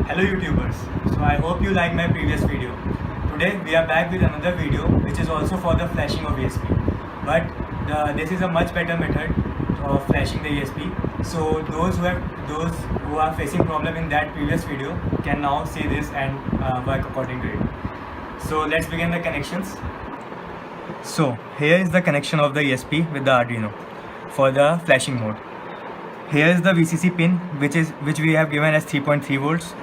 Hello YouTubers, so I hope you like my previous video. Today we are back with another video which is also for the flashing of ESP, but this is a much better method of flashing the ESP. So those who are facing problem in that previous video can now see this and work according to it. So let's begin the connections. So here is the connection of the ESP with the Arduino for the flashing mode. Here is the VCC pin which we have given as 3.3 volts.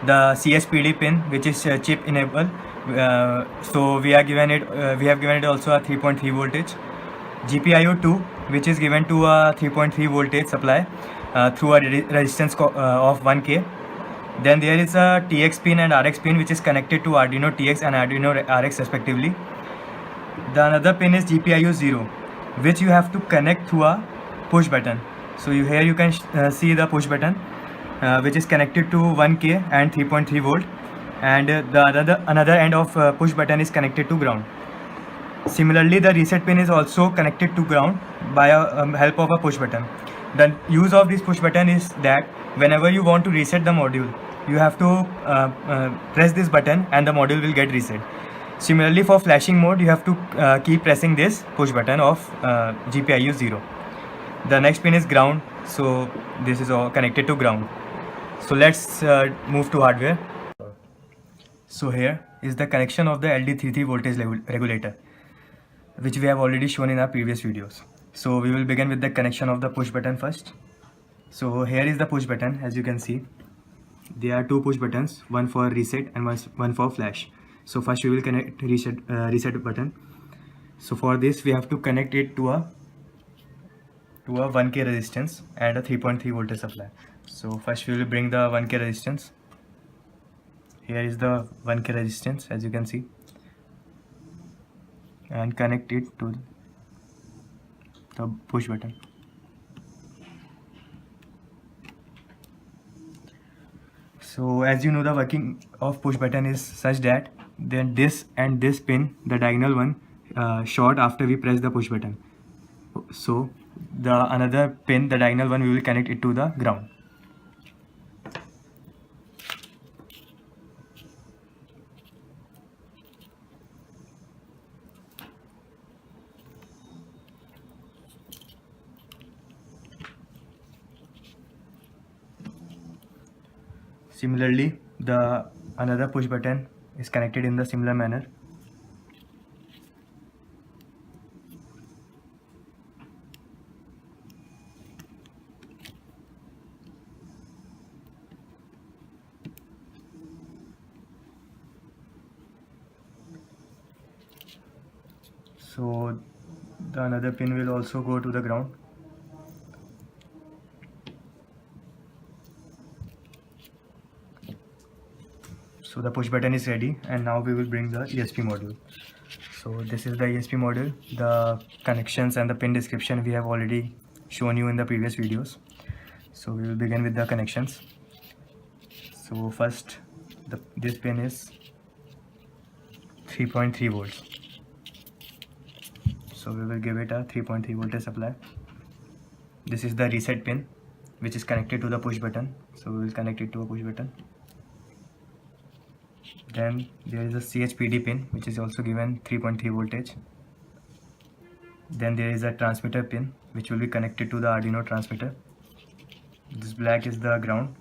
The CSPD pin which is chip enable. So we have given it also a 3.3 voltage. GPIO 2 which is given to a 3.3 voltage supply through a resistance of 1K. Then there is a TX pin and RX pin which is connected to Arduino TX and Arduino RX respectively. The another pin is GPIO 0 which you have to connect through a push button. So here you can see the push button which is connected to 1K and 3.3 volt, and the another end of push button is connected to ground. Similarly, the reset pin is also connected to ground by help of a push button. The use of this push button is that whenever you want to reset the module, you have to press this button and the module will get reset. Similarly, for flashing mode, you have to keep pressing this push button of GPIO 0. The next pin is ground, so this is all connected to ground. So let's move to hardware. So here is the connection of the LD33 voltage regulator, which we have already shown in our previous videos. So we will begin with the connection of the push button first. So here is the push button. As you can see, there are two push buttons, one for reset and one for flash. So first we will connect reset button. So for this we have to connect it to a 1K resistance and a 3.3 voltage supply. So first we will bring the 1K resistance. Here is the 1K resistance, as you can see, and connect it to the push button. So as you know, the working of push button is such that then this and this pin, the diagonal one, short after we press the push button. So the another pin, the diagonal one, we will connect it to the ground. Similarly, the another push button is connected in the similar manner. So the another pin will also go to the ground. So the push button is ready, and now we will bring the ESP module. So this is the ESP module. The connections and the pin description we have already shown you in the previous videos. So we will begin with the connections. So first this pin is 3.3 volts. So we will give it a 3.3 voltage supply. This is the reset pin which is connected to the push button. So we will connect it to a push button. Then there is a CHPD pin which is also given 3.3 voltage. Then there is a transmitter pin which will be connected to the Arduino transmitter. This black is the ground.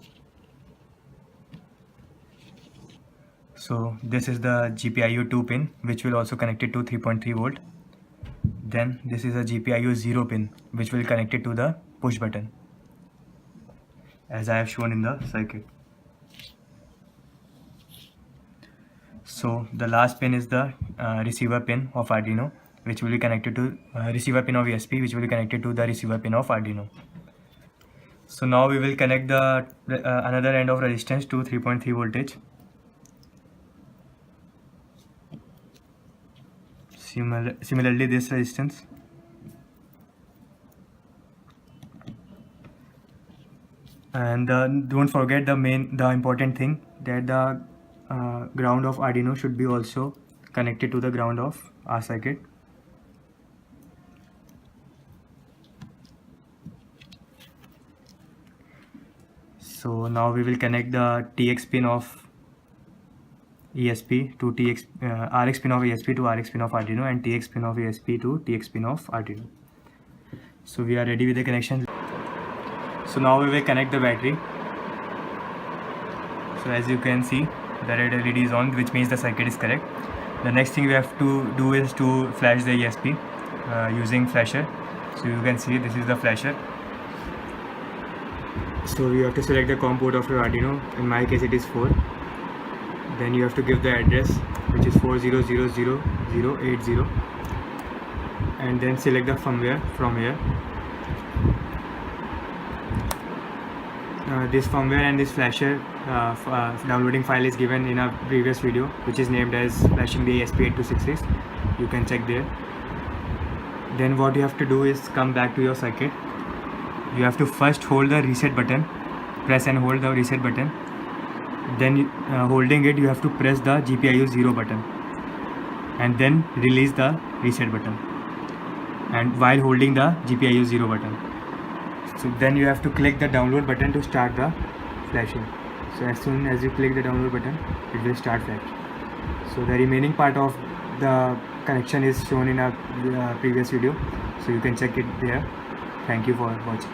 So this is the GPIO 2 pin which will also connect it to 3.3 volt. Then this is a GPIO 0 pin which will connect it to the push button, as I have shown in the circuit. So the last pin is the receiver pin of Arduino which will be connected to receiver pin of ESP which will be connected to the receiver pin of Arduino. So now we will connect the another end of resistance to 3.3 voltage. Similarly this resistance. And don't forget the important thing, that the ground of Arduino should be also connected to the ground of our circuit. So now we will connect the TX pin of ESP to RX pin of ESP to RX pin of Arduino, and TX pin of ESP to TX pin of Arduino. So we are ready with the connection. So now we will connect the battery. So as you can see, the red LED is on, which means the circuit is correct. The next thing we have to do is to flash the ESP using flasher. So you can see this is the flasher. So you have to select the COM port of your Arduino. In my case it is 4. Then you have to give the address, which is 400080, and then select the firmware from here. This firmware and this flasher downloading file is given in a previous video, which is named as flashing the ESP8266. You can check there. Then what you have to do is come back to your circuit. You have to first hold the reset button, press and hold the reset button. Then holding it, you have to press the GPIO 0 button and then release the reset button, and while holding the GPIO 0 button. So then you have to click the download button to start the flashing. So as soon as you click the download button, it will start flashing. So the remaining part of the connection is shown in a previous video, so you can check it there. Thank you for watching.